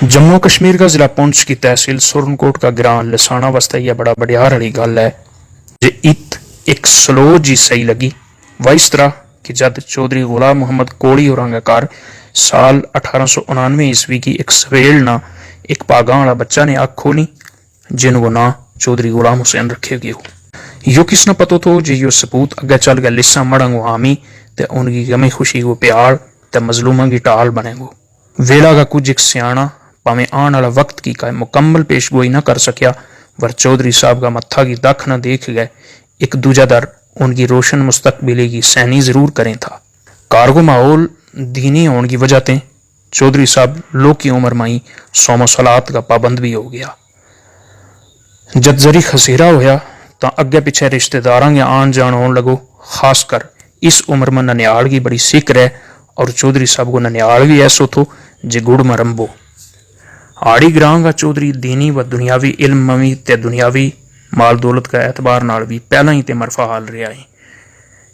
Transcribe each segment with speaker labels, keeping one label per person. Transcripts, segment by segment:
Speaker 1: जम्मू कश्मीर का जिला पुंछ की तहसील सुरनकोट का ग्रां लसाना वास्ते यह बड़ा बड़ियार वाली गल है जे इत एक स्लो जी सही लगी। वह इस तरह कि जब चौधरी गुलाम मोहम्मद कोड़ी और कार साल 1899 ईस्वी की एक सवेल ना एक पागा वाला बच्चा ने आँख खोली जिनको ना चौधरी गुलाम हुसैन रखे गयो। यो किस न पतो तो जे यो सपूत अगे चल गया लिस्सा मड़ंगो हामी ते उनकी गमी खुशी को प्यार ते मजलूमा की टाल बनेगो। वेला का कुछ एक सियाना भावें आने वाला वक्त की का मुकम्मल पेशगोई न कर सकिया वर चौधरी साहब का मत्था की दख न देख गए एक दूजा दर उनकी रोशन मुस्तकबिली की सैनी जरूर करें था। कारगो माहौल दीनी होने की वजह से चौधरी साहब लोग की उम्र माई सोमो सलात का पाबंद भी हो गया। जब जरी खसीरा होया तो अगे पिछे रिश्तेदार के आन जान होने लगो। खासकर इस उम्र में ननियाल की बड़ी सिक्र है और चौधरी साहब को ननियाल भी ऐसो थो जे गुड़ मरम्बो। आड़ी ग्रां का चौधरी दीनी व दुनियावी इल्म मवी ते दुनियावी माल दौलत का एतबार नाल भी पहला ही ते मरफा हाल रहा है।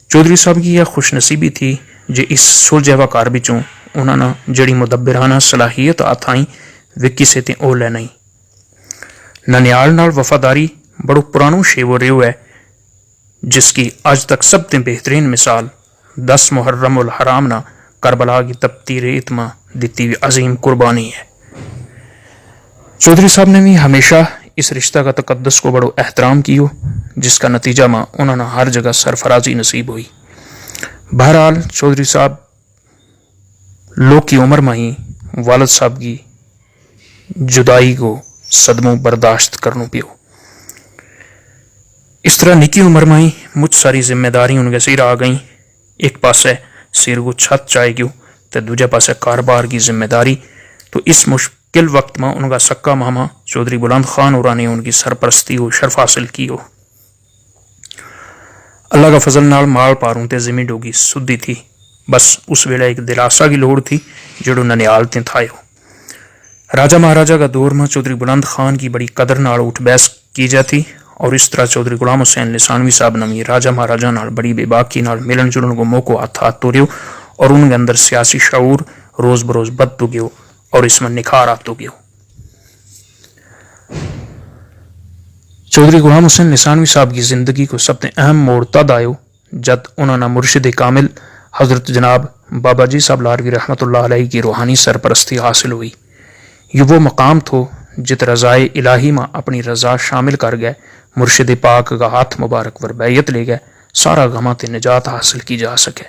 Speaker 1: चौधरी साहब की यह खुशनसीबी थी जे इस सुलझेवा कार बिचों उन्होंने जड़ी मुदब्बिराना सलाहियत आथाई वे किसे ते ओले नहीं। ननियाल नाल वफादारी बड़ो पुरानो शेवो रियो है जिसकी अज तक सब ते बेहतरीन मिसाल 10 मुहर्रम उल हराम ना करबला की तपती रेत में दिती हुई अजीम कुर्बानी है। चौधरी साहब ने भी हमेशा इस रिश्ता का तकद्दस को बड़ो एहतराम कियो जिसका नतीजा में उन्होंने हर जगह सरफराजी नसीब हुई। बहरहाल चौधरी साहब लोग की उम्र में ही वालद साहब की जुदाई को सदमों बर्दाश्त करना पियो। इस तरह निकी उम्र में ही मुझ सारी जिम्मेदारी उनके सिर आ गई। एक पासे सिर को छत चाहे गयो तो दूजे पासे कारोबार की जिम्मेदारी। तो इस मुश्किल वक्त में उनका सक्का मामा चौधरी बुलंद खान और ने उनकी सरपरस्ती को शर्फ हासिल की हो। अल्लाह का फजल नाल माल पारूं ते जिमी डोगी सुधी थी। बस उस वेले एक दिलासा की लोड़ थी जो ननियाल ते थायो। राजा महाराजा का दौर में चौधरी बुलंद खान की बड़ी कदर नाल उठ बहस की जाती और इस तरह चौधरी गुलाम हुसैन लिसानवी साहब नवी राजा महाराजा नाल बड़ी बेबाकी नाल मिलन जुलन को मौको हाथ तोड़ियो और उनके अंदर सियासी शऊर रोज बरोज बदतू गयो और इसमें निखार आतो गयो। चौधरी गुलाम हुसैन लिसानवी साहब की जिंदगी को सबसे अहम मोड़ तद आयो जब उन्होंने मुर्शिद कामिल हजरत जनाब बाबा जी साहब लारवी रहमतुल्लाह अलैहि की रूहानी सरपरस्ती हासिल हुई। ये वो मकाम थो जित रजाए इलाही में अपनी रजा शामिल कर गए मुर्शिद पाक का हाथ मुबारक वर बैयत ले गए सारा गमा ते निजात हासिल की जा सके।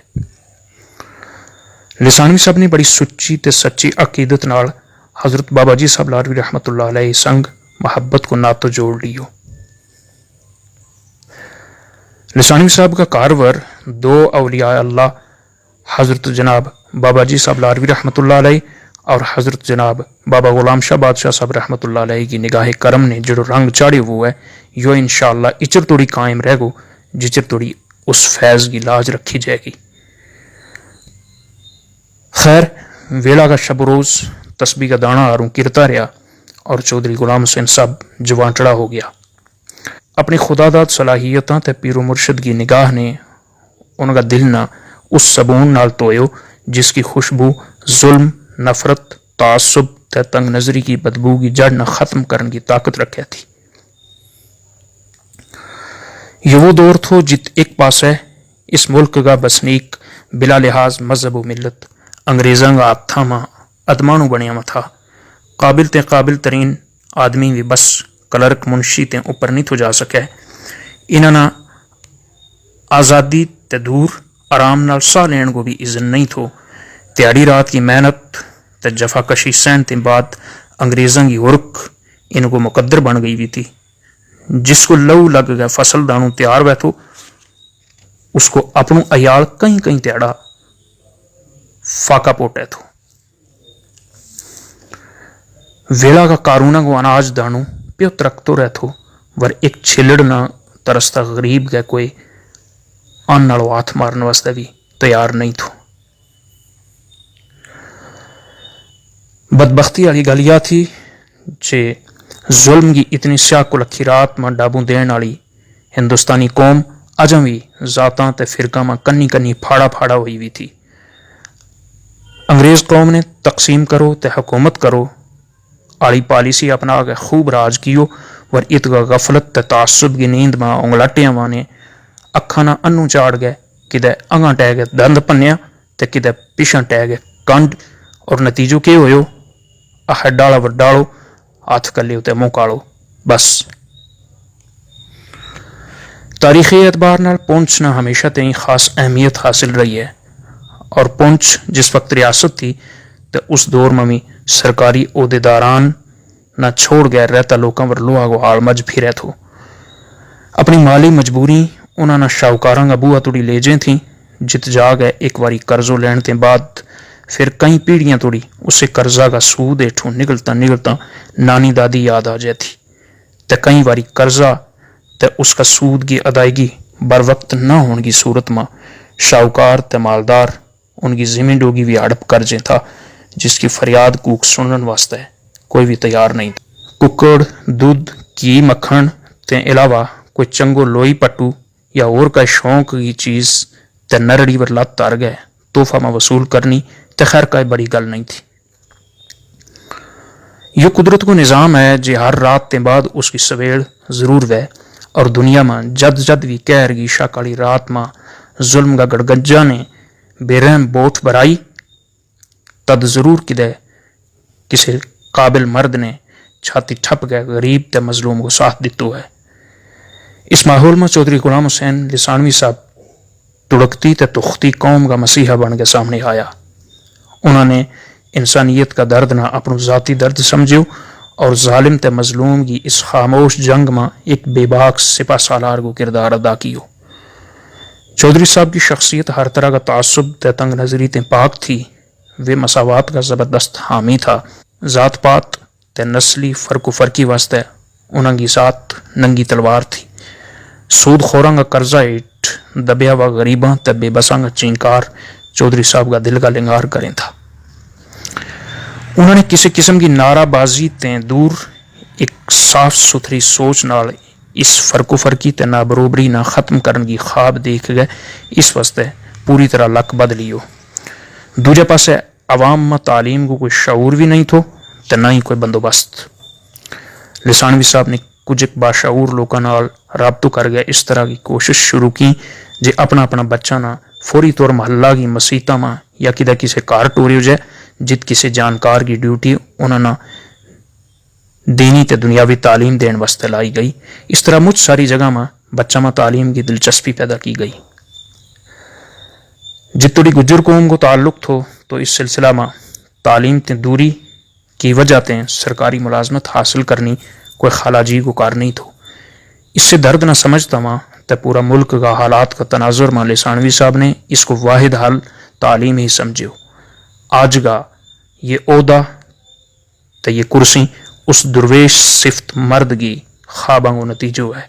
Speaker 1: लिसानवी साहब ने बड़ी सुच्ची ते सच्ची अकीदत नाल हजरत बाबा जी साहब लारवी रहमतुल्लाह अलैहि संग मोहब्बत को नातो जोड़ लियो। लिसानवी साहब का कारवर दो अवलिया अल्लाह हजरत जनाब बाबा जी साहब लारवी रहमतुल्लाह अलैहि और हजरत जनाब बाबा गुलाम शाह बादशाह साहब रहमतुल्लाह अलैहि की निगाह करम ने जो रंग चाड़े वो है यो इंशाअल्लाह इचर तोड़ी कायम रहेगो जिचर तोड़ी उस फैज की लाज रखी जाएगी। खैर वेला का शब रोज तस्बीह का दाना आरूं किरता रहा और चौधरी गुलाम हुसैन साहब जवानटड़ा हो गया। अपनी खुदादाद सलाहियत ते पीरो मुर्शद की निगाह ने उनका दिल ना उस सबून नाल तोयो जिसकी खुशबू जुल्म नफरत तासुब ते तंग नजरी की बदबू की जड़ न खत्म करने की ताकत रखे थी। ये वो दौर थो जित एक पास है इस मुल्क का बसनीक बिला लिहाज मजहब व मिलत अंग्रेज़ों का हाथा में अदमानू बनिया में था। काबिल तरीन आदमी भी बस क्लर्क मुंशी ते ऊपर नहीं तो जा सके। इन्होंने आज़ादी ते दूर आराम नाल साह लेने को भी इज़न नहीं थो। त्याड़ी रात की मेहनत ते जफाकशी सहन के बाद अंग्रेज़ों की हुरक इनको मुकद्दर बन गई भी थी। जिसको लहू लग गया फसल दानू तैयार हुआ तो उसको अपनों अयाल कहीं कहीं त्याड़ा फाका पोटे थो। वेला का कारूना को अनाज दानू प्यो तरकतो रहतो वर एक छिलड़ ना तरसता गरीब गए कोई अन्न नालों हाथ मारने वास्ते भी तैयार नहीं थो। बदबख्ती वाली गल यह थी जे जुल्म की इतनी स्याह कुलखी रात में डाबू देने वाली हिंदुस्तानी कौम अजम भी जाता ते फिरका में कन्नी कन्नी फाड़ा फाड़ा हुई भी थी। अंग्रेज कौम ने तकसीम करो ते हुकूमत करो आली पॉलिसी अपना के खूब राज कियो वर इत गफलत ते तासुब की नींद में उंगलाटियां वाने अखा ना अन्नू चाड़ गए किदे अंगा टह गए दंद भन्या ते किदे पिछा टह गए कंड और नतीजो के होयो हड्डाला वड्डालो हाथ कले उते मुंह कालो। बस तारीखी एतबार नाल पुंछ ना हमेशा ते खास अहमियत हासिल रही है और पुंछ जिस वक्त रियासत थी तो उस दौर में भी सरकारी ओहदेदारान ना छोड़ गया रहता लोगों पर लोहा को हाल मज फिर थो। अपनी माली मजबूरी उन्होंने शाहूकारा का बूहा तुड़ी ले जे थी जित जा गए एक बारी कर्जो लैन के बाद फिर कई पीढ़ियां तोड़ी उसे कर्जा का सूद हेठों निकलता निकलता नानी दादी याद आ जाती ते कई बारी कर्जा ते उसका सूद की अदायगी बर वक्त न होने की सूरत में शाहूकार ते मालदार उनकी ज़मीन डोगी भी हड़प कर जे था जिसकी फरियाद कूक सुनने वास्ते कोई भी तैयार नहीं था। कुकड़ दूध घी मक्खन के अलावा कोई चंगो लोई पट्टू या और का शौक की चीज ते नरड़ी पर लत तार गए तोहफा में वसूल करनी ते खैर का बड़ी गल नहीं थी। यो कुदरत को निज़ाम है जो हर रात के बाद उसकी सवेल जरूर वह और दुनिया में जद जद भी कहर की शाकाली रात में जुल्म का गड़गज्जा ने बेरहम बोठ बराई तद जरूर किदे किसी काबिल मर्द ने छाती ठप गए गरीब ते मजलूम को साथ दितो है। इस माहौल में चौधरी गुलाम हुसैन लिसानवी साहब तुड़कती ते तुखती कौम का मसीहा बन के सामने आया। उन्होंने इंसानियत का दर्द ना अपना ज़ाती दर्द समझो और जालिम ते मजलूम की इस खामोश जंग में एक बेबाक सिपा सालार को किरदार अदा कियो। चौधरी साहब की शख्सियत हर तरह का तासुब ते तंग नजरी ते पाक थी। वे मसावात का ज़बरदस्त हामी था। ज़ात पात ते नस्ली फ़र्क फ़र्की वास्ते उनकी ज़ात नंगी तलवार थी। सूद खोरां का कर्जा हेठ दबिया व गरीबां ते बेबसां का चींकार चौधरी साहब का दिल का लिंगार करें था। उन्होंने किसी किस्म की नाराबाजी ते दूर एक साफ सुथरी सोच नाल इस फ़र्क फ़र्की ते नाबरोबरी ना ख़त्म करने की ख्वाब देख गए। इस वास्ते पूरी तरह लक बदलियो। दूजे पासे अवाम में तालीम को कोई शऊर भी नहीं थो तो ना ही कोई बंदोबस्त। लिसानवी साहब ने कुछ एक बाशऊर लोगों नाल राबतो कर गया इस तरह की कोशिश शुरू की जे अपना अपना बच्चा ना फौरी तौर महल्ला की मसीता में या किदा किसी कार टोरी हो जाए जित किसी जानकार की ड्यूटी उन्होंने दीनी ते दुनियावी तालीम देने वास्ते लाई गई। इस तरह मुझ सारी जगह में बच्चा में तालीम की दिलचस्पी पैदा की गई। जितनी गुज्जर कौम को ताल्लुक थो तो इस सिलसिला में तालीम ते दूरी की वजह से सरकारी मुलाजमत हासिल करनी कोई खालाजी को कार नहीं थो। इससे दर्द न समझता माँ तो पूरा मुल्क का हालात का तनाजुर में लिसानवी साहब ने इसको वाहिद हल तालीम ही समझो। आज का ये ओहदा तो ये कुर्सी उस दुर्वेश सिफ्त मर्द की ख्वाबा को नतीजो है।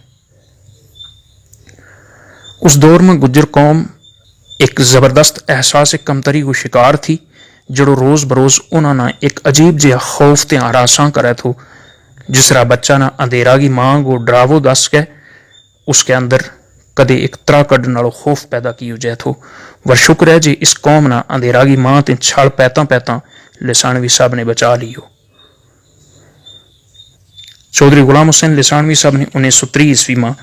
Speaker 1: उस दौर में गुज्जर कौम एक ज़बरदस्त एहसास कमतरी को शिकार थी जड़ो रोज़ बरोज़ उन्होंने एक अजीब जिहा खौफ ते हरासा करे थो। जिस तरह बच्चा ना अंधेरा की मांग को डरावो दस के उसके अंदर कदे एक तरा कड़ नालों खौफ पैदा की जाए थो। वर शुक्र है जी इस कौम ना अंधेरा की मां ते छल पैता पैता लिसानवी साहब ने बचा लियो। चौधरी गुलाम हुसैन लिसानवी साहब ने 1930 ईस्वी में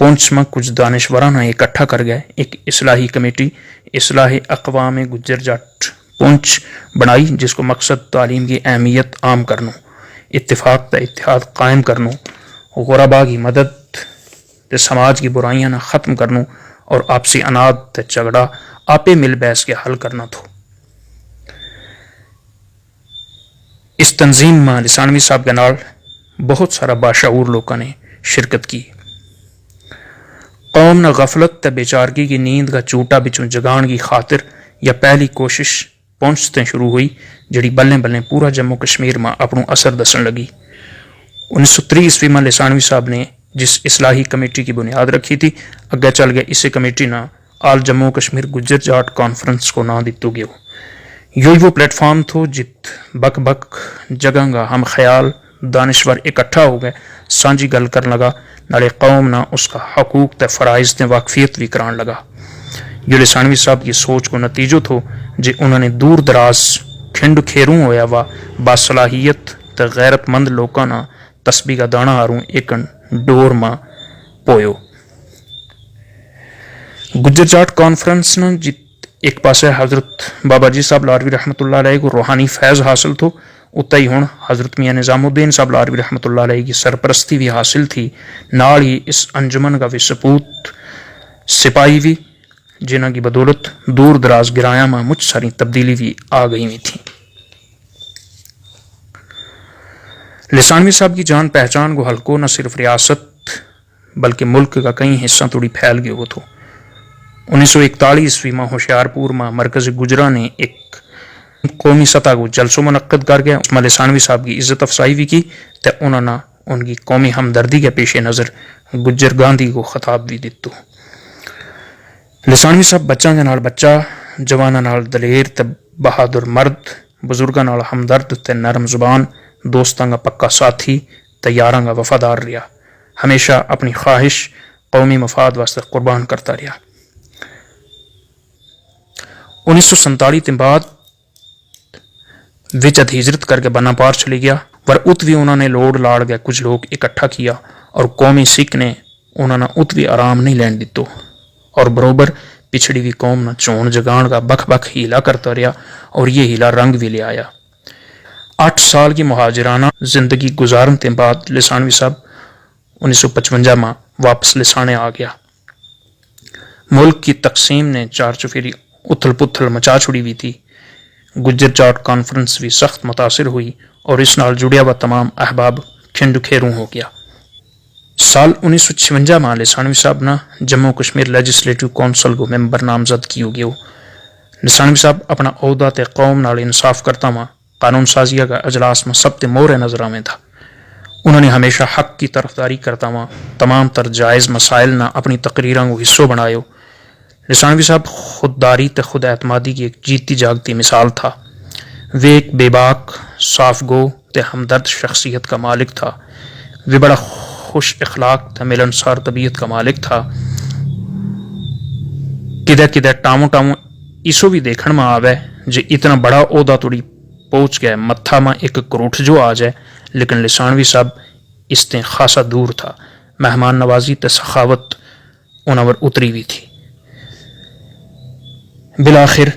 Speaker 1: पुंछ में कुछ दानिशवराना इकट्ठा कर गए एक इस्लाही कमेटी इस्लाही अक़वाम गुज्जर जट पुंछ बनाई जिसको मकसद तालीम की अहमियत आम करनो इत्तेफाक व इत्तेहाद कायम करनो गुरबा की मदद ते समाज की बुराइयां ना ख़त्म करनो और आपसी अनाद ते झगड़ा आपे मिल बहस के हल करना थो। इस तंजीम में लिसानवी साहब के नाल बहुत सारा बाशऊर लोगों ने शिरकत की। कौम न गफलत ते बेचारगी की नींद का चूटा बिचों जगान की खातिर या पहली कोशिश पहुंचते शुरू हुई जड़ी बल्ले बल्ले पूरा जम्मू कश्मीर में अपनों असर दसन लगी। 1930 ईस्वी में लिसानवी साहब ने जिस इस्लाही कमेटी की बुनियाद रखी थी अगे चल गए इसी कमेटी ना आल जम्मू कश्मीर गुज्जर जाट कॉन्फ्रेंस को ना दितो गयो। यो वो प्लेटफॉर्म थो जित बक बक जगह का हम ख्याल दानिश्वर इकट्ठा हो गए सांझी गल कर लगा नाले कौम ना उसका हकूक ते फ़राइज़ ते वाकफियत भी करान लगा। यो लिसानवी साहब की सोच को नतीजो थो जे उन्होंने दूर दराज खिंड खेरू होया वा बासलाहियत تے غیرت مند لوکاں نہ تسبیح کا دانا ہاروں ایکن ڈور ماں پویو۔ گجر جاٹ کانفرنس نہ جت ایک پاسے حضرت بابا جی صاحب لاروی رحمۃ اللہ علیہ کو روحانی فیض حاصل تھو، اتنا ہی ہوں حضرت میاں نظام الدین صاحب لاروی رحمۃ اللہ علیہ کی سرپرستی بھی حاصل تھی، نال ہی اس انجمن کا بھی سپوت سپاہی بھی، جنہاں کی بدولت دور دراز گرایا میں مجھ ساری تبدیلی بھی آ گئی ہوئی تھی۔ لسانوی صاحب کی جان پہچان کو حلقوں نہ صرف ریاست بلکہ ملک کا کئی حصہ توڑی پھیل گئے ہو تو 1941 میں ہوشیارپور میں مرکز گجرا نے ایک قومی سطح کو جلسوں منعقد کر گیا، اس میں لسانوی صاحب کی عزت افزائی بھی کی تو انہوں نے ان کی قومی ہمدردی کے پیش نظر گجر گاندھی کو خطاب بھی دیتو۔ لسانوی صاحب بچوں کے نال بچہ، جواناں نال دلیر تے بہادر مرد، بزرگاں نال ہمدرد تے نرم زبان، دوستاں کا پکا ساتھی تے یاراں کا وفادار رہا، ہمیشہ اپنی خواہش قومی مفاد واسطے قربان کرتا رہا۔ 1947 کے بعد وچ ہجرت کر کے بنا پار چلی گیا، پر ات بھی انہوں نے لوڑ لاڑ گئے کچھ لوگ اکٹھا کیا اور قومی سکھ نے انہوں نے ات بھی آرام نہیں لین دیتو اور بروبر پچھڑی ہوئی قوم نہ چون جگان کا بکھ بکھ ہیلا کرتا رہا اور یہ ہیلا رنگ بھی لے آیا۔ 8 سال کی مہاجرانہ زندگی گزارن کے بعد لسانوی صاحب 1955 میں واپس لسانے آ گیا۔ ملک کی تقسیم نے چار چفیری اتھل پتھل مچا چھڑی ہوئی تھی، گجر جاٹ کانفرنس بھی سخت متاثر ہوئی اور اس نال جڑیا ہوا تمام احباب کھنڈ کھیروں ہو گیا۔ سال 1956 میں لسانوی صاحب نے جموں کشمیر لیجسلیٹو کونسل کو ممبر نامزد کی ہو گیا۔ لسانوی صاحب اپنا عہدہ تے قوم نال انصاف کرتا ہوا قانون سازیہ کا اجلاس میں سب تے مورے نظر میں تھا۔ انہوں نے ہمیشہ حق کی طرفداری کرتا ہوا تمام تر جائز مسائل نہ اپنی تقریراں کو حصوں بنایو۔ لسانوی صاحب خودداری تے خود اعتمادی کی ایک جیتی جاگتی مثال تھا۔ وہ ایک بے باک، صاف گو تے ہمدرد شخصیت کا مالک تھا۔ وہ بڑا خوش اخلاق تے ملنسار طبیعت کا مالک تھا۔ کدے کدے ٹامو ٹامو اسو بھی دیکھن میں آوے جے اتنا بڑا عہدہ توڑی پہنچ گئے متھا میں ایک کروٹھ جو آ جائے، لیکن لسانوی صاحب اس سے خاصا دور تھا۔ مہمان نوازی تے سخاوت انہاں پر اتری بھی تھی۔ بالآخر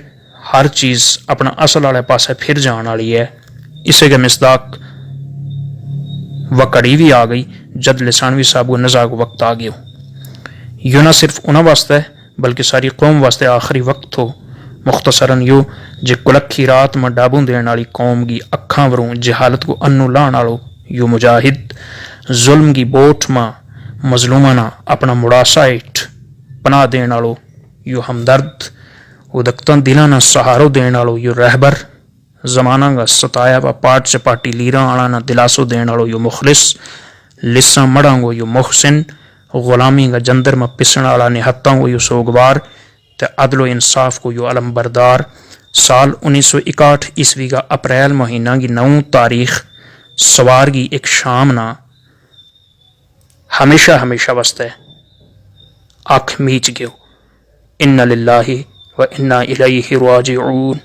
Speaker 1: ہر چیز اپنا اصل والے پاسے پھر جان والی ہے، اسے کے مصداق وکڑی بھی آ گئی جد لسانوی صاحب کو نزا کو وقت آ گیا۔ یوں نہ صرف انہاں واسطے بلکہ ساری قوم واسطے آخری وقت ہو۔ مختصراً یوں جے کلکھی رات میں ڈابوں دین والی قوم کی اکھاں وروں جہالت کو انو لان والو، یوں مجاہد ظلم کی بوٹ میں مظلوماں نہ اپنا مڑاسا ہیٹ پناہ دین والو، یوں ہمدرد ادکتاں دلاں نہ سہارو دین والو، یوں رہبر زمانہ کا ستایا و پاٹ چپاٹی لیراں والا نہ دلاسو دین والو، یوں مخلص لساں مڑاں گو، یوں محسن غلامی کا جندر میں پسن والا، نہتاں کو یوں سوگوار تے عدل و انصاف کو یوں علم بردار۔ سال 1961 عیسوی کا اپریل مہینہ کی 9 تاریخ سوار کی ایک شام نہ ہمیشہ ہمیشہ واسطے آنکھ میچ گیو۔ انا للہ و انا الیہ راجعون۔